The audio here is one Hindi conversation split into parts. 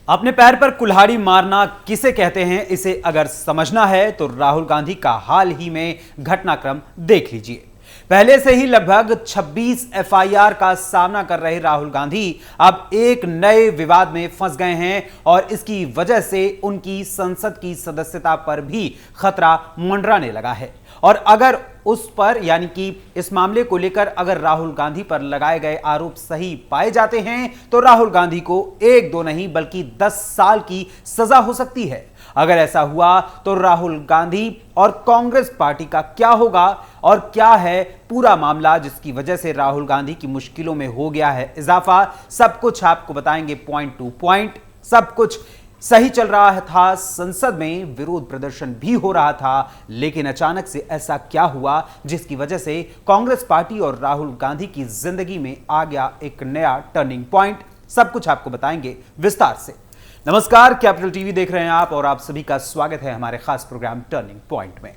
अपने पैर पर कुल्हाड़ी मारना किसे कहते हैं, इसे अगर समझना है तो राहुल गांधी का हाल ही में घटनाक्रम देख लीजिए। पहले से ही लगभग 26 एफआईआर का सामना कर रहे राहुल गांधी अब एक नए विवाद में फंस गए हैं और इसकी वजह से उनकी संसद की सदस्यता पर भी खतरा मंडराने लगा है। और अगर उस पर यानी कि इस मामले को लेकर अगर राहुल गांधी पर लगाए गए आरोप सही पाए जाते हैं तो राहुल गांधी को 1-2 नहीं बल्कि 10 साल की सजा हो सकती है। अगर ऐसा हुआ तो राहुल गांधी और कांग्रेस पार्टी का क्या होगा और क्या है पूरा मामला जिसकी वजह से राहुल गांधी की मुश्किलों में हो गया है इजाफा, सब कुछ आपको बताएंगे पॉइंट टू पॉइंट। सब कुछ सही चल रहा था, संसद में विरोध प्रदर्शन भी हो रहा था, लेकिन अचानक से ऐसा क्या हुआ जिसकी वजह से कांग्रेस पार्टी और राहुल गांधी की जिंदगी में आ गया एक नया टर्निंग पॉइंट। सब कुछ आपको बताएंगे विस्तार से। नमस्कार, कैपिटल टीवी देख रहे हैं आप और आप सभी का स्वागत है हमारे खास प्रोग्राम टर्निंग पॉइंट में।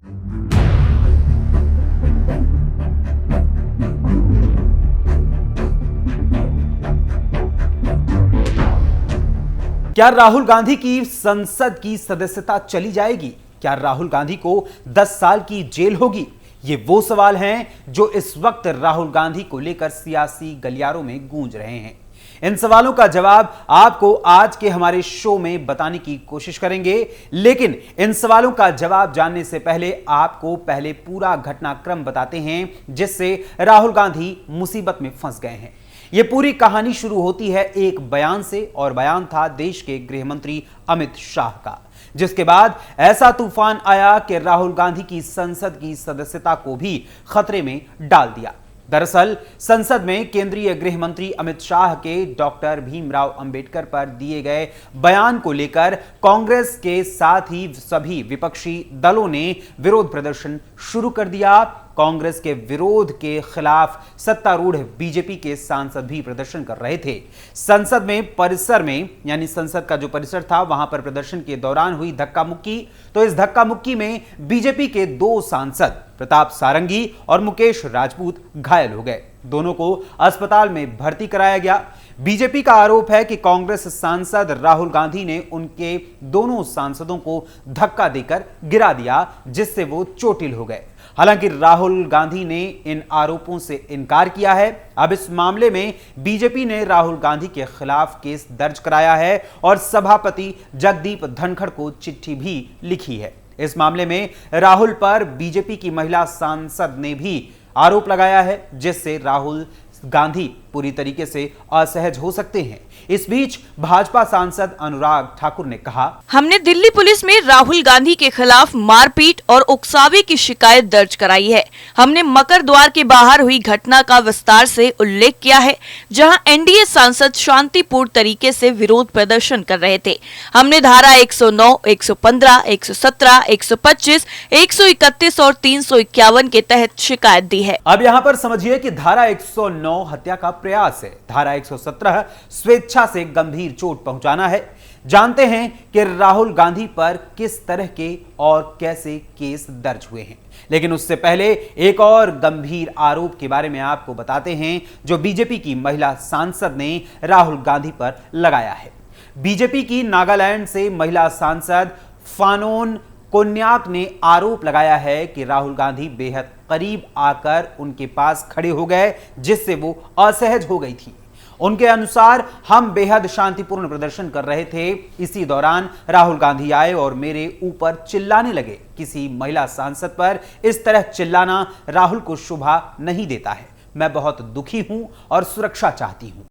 क्या राहुल गांधी की संसद की सदस्यता चली जाएगी? क्या राहुल गांधी को 10 साल की जेल होगी? ये वो सवाल हैं जो इस वक्त राहुल गांधी को लेकर सियासी गलियारों में गूंज रहे हैं। इन सवालों का जवाब आपको आज के हमारे शो में बताने की कोशिश करेंगे, लेकिन इन सवालों का जवाब जानने से पहले आपको पहले पूरा घटनाक्रम बताते हैं जिससे राहुल गांधी मुसीबत में फंस गए हैं। यह पूरी कहानी शुरू होती है एक बयान से, और बयान था देश के गृह मंत्री अमित शाह का, जिसके बाद ऐसा तूफान आया कि राहुल गांधी की संसद की सदस्यता को भी खतरे में डाल दिया। दरअसल संसद में केंद्रीय गृह मंत्री अमित शाह के डॉक्टर भीमराव अंबेडकर पर दिए गए बयान को लेकर कांग्रेस के साथ ही सभी विपक्षी दलों ने विरोध प्रदर्शन शुरू कर दिया। कांग्रेस के विरोध के खिलाफ सत्तारूढ़ बीजेपी के सांसद भी प्रदर्शन कर रहे थे। संसद में परिसर में यानी संसद का जो परिसर था वहां पर प्रदर्शन के दौरान हुई धक्का मुक्की। तो इस धक्का मुक्की में बीजेपी के 2 सांसद प्रताप सारंगी और मुकेश राजपूत घायल हो गए। दोनों को अस्पताल में भर्ती कराया गया। बीजेपी का आरोप है कि कांग्रेस सांसद राहुल गांधी ने उनके दोनों सांसदों को धक्का देकर गिरा दिया, जिससे वो चोटिल हो गए। हालांकि राहुल गांधी ने इन आरोपों से इनकार किया है। अब इस मामले में बीजेपी ने राहुल गांधी के खिलाफ केस दर्ज कराया है और सभापति जगदीप धनखड़ को चिट्ठी भी लिखी है। इस मामले में राहुल पर बीजेपी की महिला सांसद ने भी आरोप लगाया है, जिससे राहुल गांधी पूरी तरीके से असहज हो सकते हैं। इस बीच भाजपा सांसद अनुराग ठाकुर ने कहा, हमने दिल्ली पुलिस में राहुल गांधी के खिलाफ मारपीट और उकसावे की शिकायत दर्ज कराई है। हमने मकर द्वार के बाहर हुई घटना का विस्तार से उल्लेख किया है, जहां एनडीए सांसद शांतिपूर्ण तरीके से विरोध प्रदर्शन कर रहे थे। हमने धारा 109, 115, 117, 125, 131 और 351 के तहत शिकायत दी है। अब यहाँ पर समझिए कि धारा 109 हत्या का प्रयास है, धारा 117 स्वेच्छा से गंभीर चोट पहुंचाना है। जानते हैं कि राहुल गांधी पर किस तरह के और कैसे केस दर्ज हुए हैं, लेकिन उससे पहले एक और गंभीर आरोप के बारे में आपको बताते हैं जो बीजेपी की महिला सांसद ने राहुल गांधी पर लगाया है। बीजेपी की नागालैंड से महिला सांसद फानोन कोन्याक ने आरोप लगाया है कि राहुल गांधी बेहद करीब आकर उनके पास खड़े हो गए, जिससे वो असहज हो गई थी। उनके अनुसार हम बेहद शांतिपूर्ण प्रदर्शन कर रहे थे, इसी दौरान राहुल गांधी आए और मेरे ऊपर चिल्लाने लगे। किसी महिला सांसद पर इस तरह चिल्लाना राहुल को शोभा नहीं देता है। मैं बहुत दुखी हूं और सुरक्षा चाहती हूं।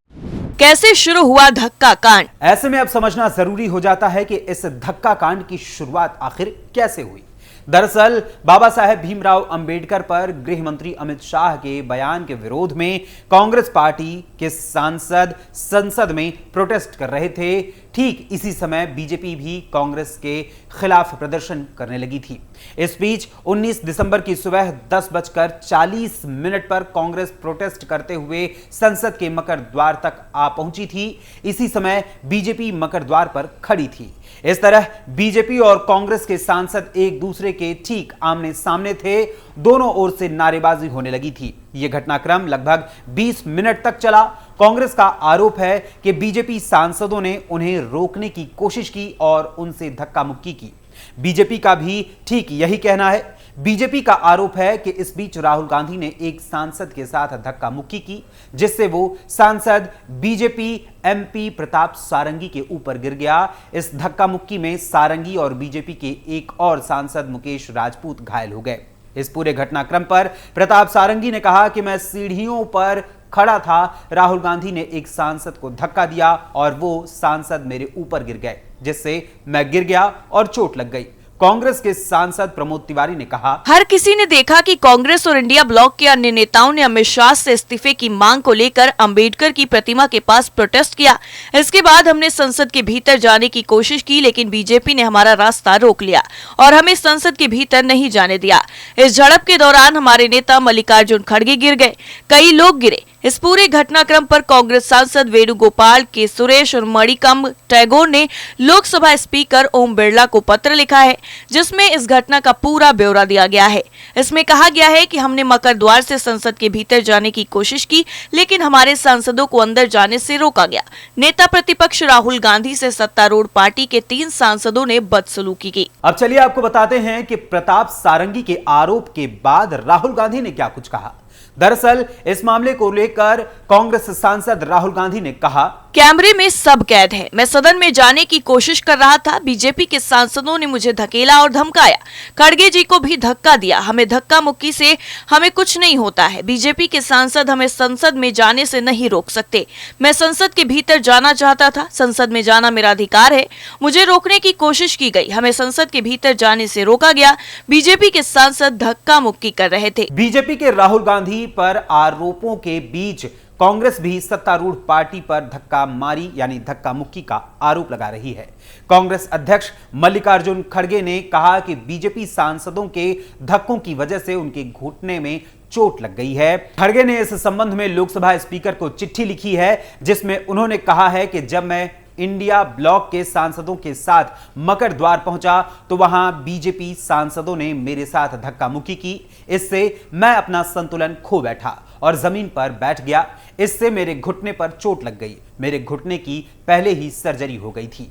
कैसे शुरू हुआ धक्का कांड? ऐसे में अब समझना जरूरी हो जाता है कि इस धक्का कांड की शुरुआत आखिर कैसे हुई। दरअसल बाबा साहेब भीमराव अंबेडकर पर गृह मंत्री अमित शाह के बयान के विरोध में कांग्रेस पार्टी के सांसद संसद में प्रोटेस्ट कर रहे थे। ठीक इसी समय बीजेपी भी कांग्रेस के खिलाफ प्रदर्शन करने लगी थी। इस बीच 19 दिसंबर की सुबह 10:40 पर कांग्रेस प्रोटेस्ट करते हुए संसद के मकर द्वार तक आ पहुंची थी। इसी समय बीजेपी मकर द्वार पर खड़ी थी। इस तरह बीजेपी और कांग्रेस के सांसद एक दूसरे के ठीक आमने सामने थे। दोनों ओर से नारेबाजी होने लगी थी। यह घटनाक्रम लगभग 20 मिनट तक चला। कांग्रेस का आरोप है कि बीजेपी सांसदों ने उन्हें रोकने की कोशिश की और उनसे धक्का मुक्की की। बीजेपी का भी ठीक यही कहना है। बीजेपी का आरोप है कि इस बीच राहुल गांधी ने एक सांसद के साथ धक्का मुक्की की, जिससे वो सांसद बीजेपी एमपी प्रताप सारंगी के ऊपर गिर गया। इस धक्का मुक्की में सारंगी और बीजेपी के एक और सांसद मुकेश राजपूत घायल हो गए। इस पूरे घटनाक्रम पर प्रताप सारंगी ने कहा कि मैं सीढ़ियों पर खड़ा था, राहुल गांधी ने एक सांसद को धक्का दिया और वो सांसद मेरे ऊपर गिर गए, जिससे मैं गिर गया और चोट लग गई। कांग्रेस के सांसद प्रमोद तिवारी ने कहा, हर किसी ने देखा कि कांग्रेस और इंडिया ब्लॉक के अन्य नेताओं ने अमित शाह से इस्तीफे की मांग को लेकर अंबेडकर की प्रतिमा के पास प्रोटेस्ट किया। इसके बाद हमने संसद के भीतर जाने की कोशिश की, लेकिन बीजेपी ने हमारा रास्ता रोक लिया और हमें संसद के भीतर नहीं जाने दिया। इस झड़प के दौरान हमारे नेता मल्लिकार्जुन खड़गे गिर गए, कई लोग गिरे। इस पूरे घटनाक्रम पर कांग्रेस सांसद वेणुगोपाल के सुरेश और मणिकम टैगोर ने लोकसभा स्पीकर ओम बिरला को पत्र लिखा है, जिसमें इस घटना का पूरा ब्यौरा दिया गया है। इसमें कहा गया है कि हमने मकर द्वार से संसद के भीतर जाने की कोशिश की, लेकिन हमारे सांसदों को अंदर जाने से रोका गया। नेता प्रतिपक्ष राहुल गांधी से सत्तारूढ़ पार्टी के 3 सांसदों ने बदसलूकी की। अब चलिए आपको बताते हैं कि प्रताप सारंगी के आरोप के बाद राहुल गांधी ने क्या कुछ कहा। दरअसल इस मामले को लेकर कांग्रेस सांसद राहुल गांधी ने कहा, कैमरे में सब कैद है। मैं सदन में जाने की कोशिश कर रहा था, बीजेपी के सांसदों ने मुझे धकेला और धमकाया। खड़गे जी को भी धक्का दिया। हमें धक्का मुक्की से हमें कुछ नहीं होता है। बीजेपी के सांसद हमें संसद में जाने से नहीं रोक सकते। मैं संसद के भीतर जाना चाहता था। संसद में जाना मेरा अधिकार है। मुझे रोकने की कोशिश की गई। हमें संसद के भीतर जाने से रोका गया। बीजेपी के सांसद धक्का मुक्की कर रहे थे। बीजेपी के राहुल गांधी पर आरोपों के बीच कांग्रेस भी सत्तारूढ़ पार्टी पर धक्का मारी यानी धक्का मुक्की का आरोप लगा रही है। कांग्रेस अध्यक्ष मल्लिकार्जुन खड़गे ने कहा कि बीजेपी सांसदों के धक्कों की वजह से उनके घुटने में चोट लग गई है। खड़गे ने इस संबंध में लोकसभा स्पीकर को चिट्ठी लिखी है, जिसमें उन्होंने कहा है कि जब मैं इंडिया ब्लॉक के सांसदों के साथ मकर द्वार पहुंचा तो वहां बीजेपी सांसदों ने मेरे साथ धक्का मुक्की की। इससे मैं अपना संतुलन खो बैठा और जमीन पर बैठ गया। इससे मेरे घुटने पर चोट लग गई। मेरे घुटने की पहले ही सर्जरी हो गई थी।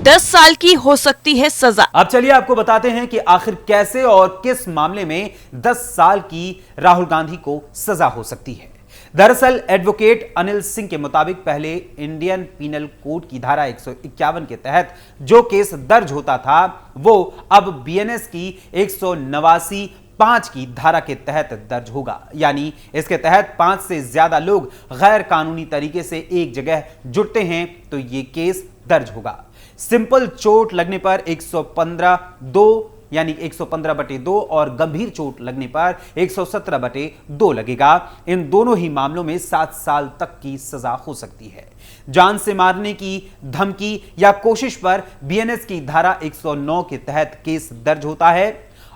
10 साल की हो सकती है सजा। अब चलिए आपको बताते हैं कि आखिर कैसे और किस मामले में 10 साल की राहुल गांधी को सजा हो सकती है। दरअसल एडवोकेट अनिल सिंह के मुताबिक पहले इंडियन पीनल कोड की धारा 151 के तहत जो केस दर्ज होता था वो अब बीएनएस की 189(5) की धारा के तहत दर्ज होगा। यानी इसके तहत 5 से ज्यादा लोग गैर कानूनी तरीके से एक जगह जुटते हैं तो ये केस दर्ज होगा। सिंपल चोट लगने पर 115(2) यानी 115/2 और गंभीर चोट लगने पर 117/2 लगेगा। इन दोनों ही मामलों में 7 साल तक की सजा हो सकती है। जान से मारने की धमकी या कोशिश पर बीएनएस की धारा 109 के तहत केस दर्ज होता है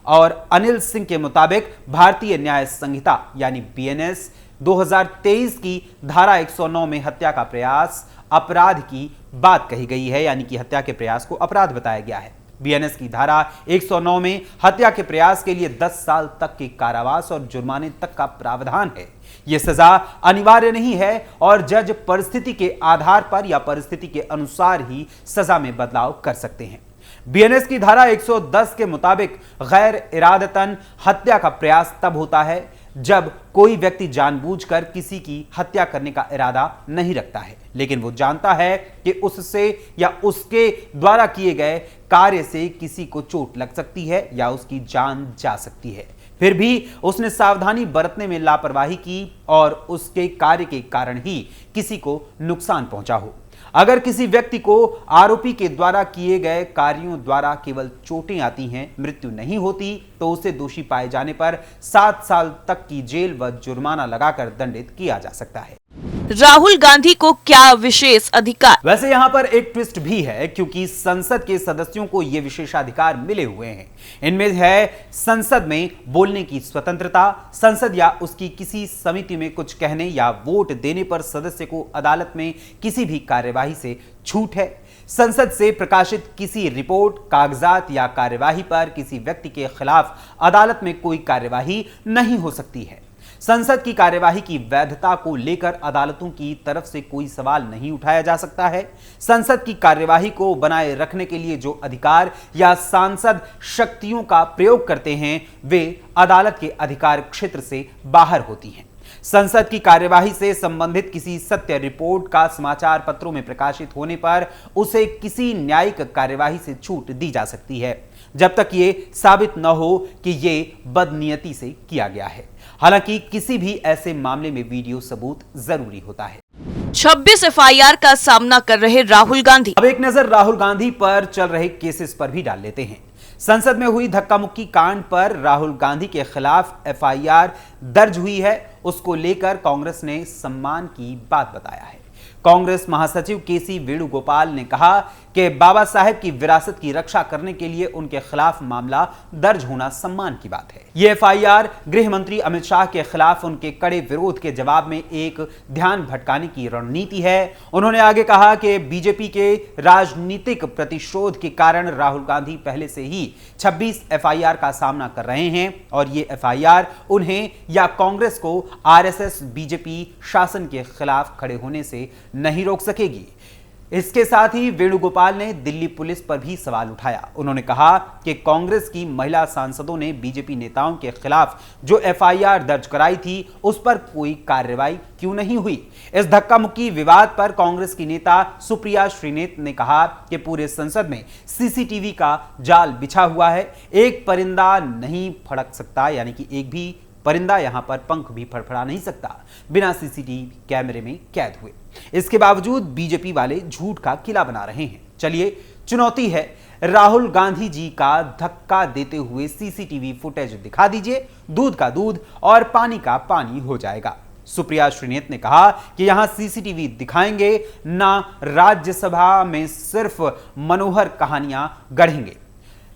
और अनिल सिंह के मुताबिक भारतीय न्याय संहिता यानी बीएनएस 2023 की धारा 109 में हत्या का प्रयास अपराध की बात कही गई है, यानी कि हत्या के प्रयास को अपराध बताया गया है। बीएनएस की धारा 109 में हत्या के प्रयास के लिए 10 साल तक के कारावास और जुर्माने तक का प्रावधान है। यह सजा अनिवार्य नहीं है और जज परिस्थिति के आधार पर या परिस्थिति के अनुसार ही सजा में बदलाव कर सकते हैं। बीएनएस की धारा 110 के मुताबिक गैर इरादतन हत्या का प्रयास तब होता है जब कोई व्यक्ति जानबूझकर किसी की हत्या करने का इरादा नहीं रखता है, लेकिन वो जानता है कि उससे या उसके द्वारा किए गए कार्य से किसी को चोट लग सकती है या उसकी जान जा सकती है, फिर भी उसने सावधानी बरतने में लापरवाही की और उसके कार्य के कारण ही किसी को नुकसान पहुंचा हो। अगर किसी व्यक्ति को आरोपी के द्वारा किए गए कार्यों द्वारा केवल चोटें आती हैं, मृत्यु नहीं होती, तो उसे दोषी पाए जाने पर 7 साल तक की जेल व जुर्माना लगाकर दंडित किया जा सकता है। राहुल गांधी को क्या विशेष अधिकार? वैसे यहां पर एक ट्विस्ट भी है, क्योंकि संसद के सदस्यों को ये विशेषाधिकार मिले हुए हैं। इनमें है संसद में बोलने की स्वतंत्रता, संसद या उसकी किसी समिति में कुछ कहने या वोट देने पर सदस्य को अदालत में किसी भी कार्यवाही से छूट है, संसद से प्रकाशित किसी रिपोर्ट, कागजात या कार्यवाही पर किसी व्यक्ति के खिलाफ अदालत में कोई कार्यवाही नहीं हो सकती है, संसद की कार्यवाही की वैधता को लेकर अदालतों की तरफ से कोई सवाल नहीं उठाया जा सकता है। संसद की कार्यवाही को बनाए रखने के लिए जो अधिकार या सांसद शक्तियों का प्रयोग करते हैं वे अदालत के अधिकार क्षेत्र से बाहर होती हैं। संसद की कार्यवाही से संबंधित किसी सत्य रिपोर्ट का समाचार पत्रों में प्रकाशित होने पर उसे किसी न्यायिक कार्यवाही से छूट दी जा सकती है, जब तक ये साबित न हो कि ये बदनीयती से किया गया है। हालांकि किसी भी ऐसे मामले में वीडियो सबूत जरूरी होता है। 26 एफआईआर का सामना कर रहे राहुल गांधी। अब एक नजर राहुल गांधी पर चल रहे केसेस पर भी डाल लेते हैं। संसद में हुई धक्का मुक्की कांड पर राहुल गांधी के खिलाफ एफआईआर दर्ज हुई है। उसको लेकर कांग्रेस ने सम्मान की बात बताया है। कांग्रेस महासचिव केसी वेणुगोपाल ने कहा कि बाबा साहेब की विरासत की रक्षा करने के लिए उनके खिलाफ मामला दर्ज होना सम्मान की बात है। यह एफआईआर गृह मंत्री अमित शाह के खिलाफ उनके कड़े विरोध के जवाब में एक ध्यान भटकाने की रणनीति है। उन्होंने आगे कहा कि बीजेपी के राजनीतिक प्रतिशोध के कारण राहुल गांधी पहले से ही 26 एफआईआर का सामना कर रहे हैं और ये एफआईआर उन्हें या कांग्रेस को आरएसएस बीजेपी शासन के खिलाफ खड़े होने से नहीं रोक सकेगी। इसके साथ ही वेणुगोपाल ने दिल्ली पुलिस पर भी सवाल उठाया। उन्होंने कहा कि कांग्रेस की महिला सांसदों ने बीजेपी नेताओं के खिलाफ जो एफआईआर दर्ज कराई थी उस पर कोई कार्रवाई क्यों नहीं हुई। इस धक्का मुक्की विवाद पर कांग्रेस की नेता सुप्रिया श्रीनेत ने कहा कि पूरे संसद में सीसीटीवी का जाल बिछा हुआ है, एक परिंदा नहीं फड़क सकता, यानी कि एक भी परिंदा यहां पर पंख भी फड़फड़ा नहीं सकता बिना सीसीटीवी कैमरे में कैद हुए। इसके बावजूद बीजेपी वाले झूठ का किला बना रहे हैं। चलिए, चुनौती है, राहुल गांधी जी का धक्का देते हुए सीसीटीवी फुटेज दिखा दीजिए, दूध का दूध और पानी का पानी हो जाएगा। सुप्रिया श्रीनेत ने कहा कि यहां सीसीटीवी दिखाएंगे ना राज्यसभा में सिर्फ मनोहर कहानियां गढ़ेंगे।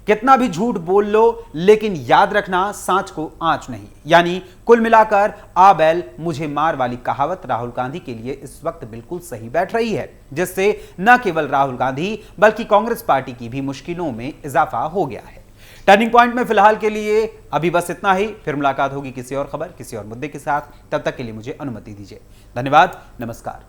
कितना भी झूठ बोल लो, लेकिन याद रखना सांच को आंच नहीं। यानी कुल मिलाकर आ बैल मुझे मार वाली कहावत राहुल गांधी के लिए इस वक्त बिल्कुल सही बैठ रही है, जिससे न केवल राहुल गांधी बल्कि कांग्रेस पार्टी की भी मुश्किलों में इजाफा हो गया है। टर्निंग पॉइंट में फिलहाल के लिए अभी बस इतना ही। फिर मुलाकात होगी किसी और खबर, किसी और मुद्दे के साथ। तब तक के लिए मुझे अनुमति दीजिए। धन्यवाद, नमस्कार।